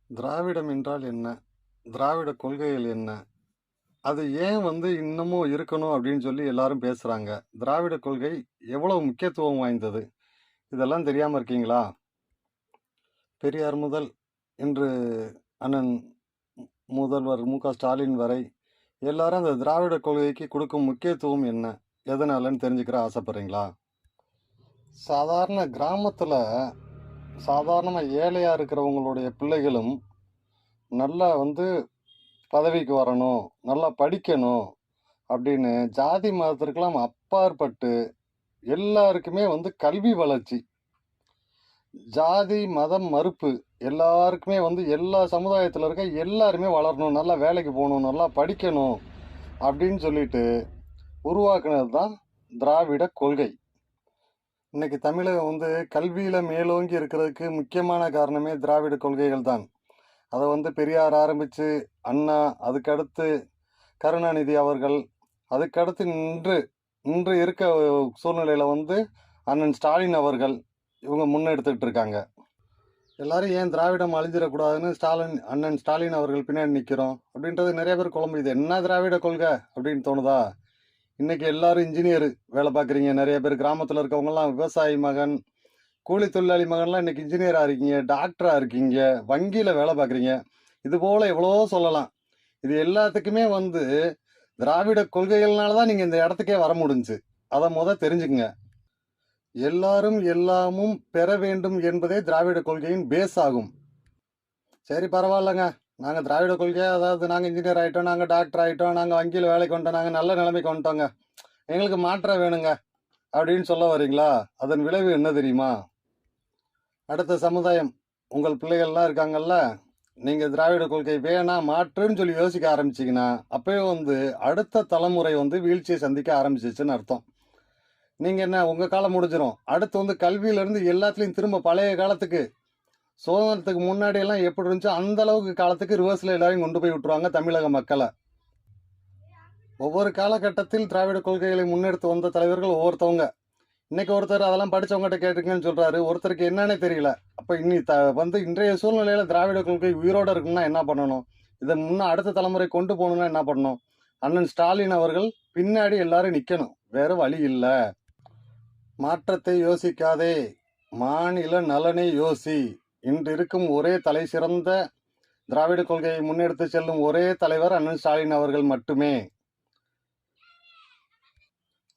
திராவிடம் என்றால் என்ன? திராவிட கொள்கைகள் என்ன? அது ஏன் இன்னமும் இருக்கணும் அப்படின்னு சொல்லி எல்லாரும் பேசுறாங்க. திராவிட கொள்கை எவ்வளவு முக்கியத்துவம் வாய்ந்தது? இதெல்லாம் தெரியாம இருக்கீங்களா? பெரியார் முதல் இன்று அண்ணன் முதல்வர் மு.க.ஸ்டாலின் வரை எல்லாரும் அந்த திராவிட கொள்கைக்கு கொடுக்கும் முக்கியத்துவம் என்ன? எதனாலன்னு தெரிஞ்சுக்கிற ஆசைப்படுறீங்களா? சாதாரண கிராமத்துல சாதாரணமா ஏழையா இருக்கிறவங்களுடைய பிள்ளைகளும் நல்லா பதவிக்கு வரணும், நல்லா படிக்கணும் அப்படின்னு ஜாதி மதத்திற்கெல்லாம் அப்பாற்பட்டு எல்லாருக்குமே கல்வி வளர்ச்சி, ஜாதி மதம் மறுப்பு எல்லாருக்குமே எல்லா சமுதாயத்தில் இருக்க எல்லாருமே வளரணும், நல்லா வேலைக்கு போகணும், நல்லா படிக்கணும் அப்படின்னு சொல்லிட்டு உருவாக்குனது தான் திராவிட கொள்கை. இன்னைக்கு தமிழகம் கல்வியில மேலோங்கி இருக்கிறதுக்கு முக்கியமான காரணமே திராவிட கொள்கைகள் தான். அதை பெரியார் ஆரம்பித்து அண்ணா, அதுக்கடுத்து கருணாநிதி அவர்கள், அதுக்கடுத்து இன்று இருக்க சூழ்நிலையில் அண்ணன் ஸ்டாலின் அவர்கள் இவங்க முன்னெடுத்துட்டு இருக்காங்க. எல்லாரும் ஏன் திராவிடம் அழிஞ்சிடக்கூடாதுன்னு அண்ணன் ஸ்டாலின் அவர்கள் பின்னாடி நிற்கிறோம் அப்படின்றது நிறைய பேர் குழம்பு. இது என்ன திராவிட கொள்கை அப்படின்னு தோணுதா? இன்னைக்கு எல்லாரும் இன்ஜினியர் வேலை பார்க்குறீங்க. நிறைய பேர் கிராமத்தில் இருக்கவங்கலாம் விவசாயி மகன், கூலி தொழிலாளி மகன்லாம் இன்னைக்கு இன்ஜினியராக இருக்கீங்க, டாக்டராக இருக்கீங்க, வங்கியில் வேலை பார்க்குறீங்க. இது போல எவ்வளோ சொல்லலாம். இது எல்லாத்துக்குமே திராவிட கொள்கைகள்னால தான் நீங்கள் இந்த இடத்துக்கே வர முடிஞ்சு. அதை தெரிஞ்சுக்குங்க. எல்லாரும் எல்லாமும் பெற வேண்டும் என்பதே திராவிட கொள்கையின் பேஸ் ஆகும். சரி, பரவாயில்லங்க, நாங்கள் திராவிட கொள்கை, அதாவது நாங்கள் இன்ஜினியர் ஆகிட்டோம், நாங்கள் டாக்டர் ஆகிட்டோம், நாங்கள் வங்கியில் வேலைக்கு வந்துட்டோம், நாங்கள் நல்ல நிலைமைக்கு வந்துட்டோங்க, எங்களுக்கு மாற்றம் வேணுங்க அப்படின்னு சொல்ல வரீங்களா? அதன் விளைவு என்ன தெரியுமா? அடுத்த சமுதாயம் உங்கள் பிள்ளைகள்லாம் இருக்காங்கல்ல, நீங்கள் திராவிட கொள்கை வேணாம் மாற்றுன்னு சொல்லி யோசிக்க ஆரம்பிச்சிங்கன்னா அப்போயே அடுத்த தலைமுறை வீழ்ச்சியை சந்திக்க ஆரம்பிச்சிச்சுன்னு அர்த்தம். நீங்கள் என்ன, உங்கள் காலம் முடிஞ்சிடும். அடுத்து கல்வியிலேருந்து எல்லாத்துலேயும் திரும்ப பழைய காலத்துக்கு, சுதந்திரத்துக்கு முன்னாடி எல்லாம் எப்படி இருந்துச்சோ அந்த அளவுக்கு காலத்துக்கு ரிவர்ஸில் எல்லாரையும் கொண்டு போய் விட்டுருவாங்க தமிழக மக்களை. ஒவ்வொரு காலகட்டத்தில் திராவிட கொள்கைகளை முன்னெடுத்து வந்த தலைவர்கள் ஒவ்வொருத்தவங்க. இன்னைக்கு ஒருத்தர் அதெல்லாம் படித்தவங்ககிட்ட கேட்டிருக்கேன்னு சொல்கிறாரு, ஒருத்தருக்கு என்னன்னே தெரியல. அப்போ இன்றைய சூழ்நிலையில் திராவிட கொள்கை உயிரோடு இருக்குன்னா என்ன பண்ணணும்? இதை அடுத்த தலைமுறை கொண்டு போகணுன்னா என்ன பண்ணணும்? அண்ணன் ஸ்டாலின் அவர்கள் பின்னாடி எல்லாரும் நிற்கணும், வேற வழி இல்லை. மாற்றத்தை யோசிக்காதே, மாநில நலனை யோசி. இன்று இருக்கும் ஒரே தலை சிறந்த திராவிட கொள்கையை முன்னெடுத்து செல்லும் ஒரே தலைவர் அண்ணன் ஸ்டாலின் அவர்கள் மட்டுமே.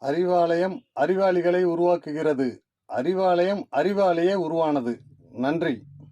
அறிவாலயம் அறிவாளிகளை உருவாக்குகிறது, அறிவாலயம் அறிவாலேயே உருவானது. நன்றி.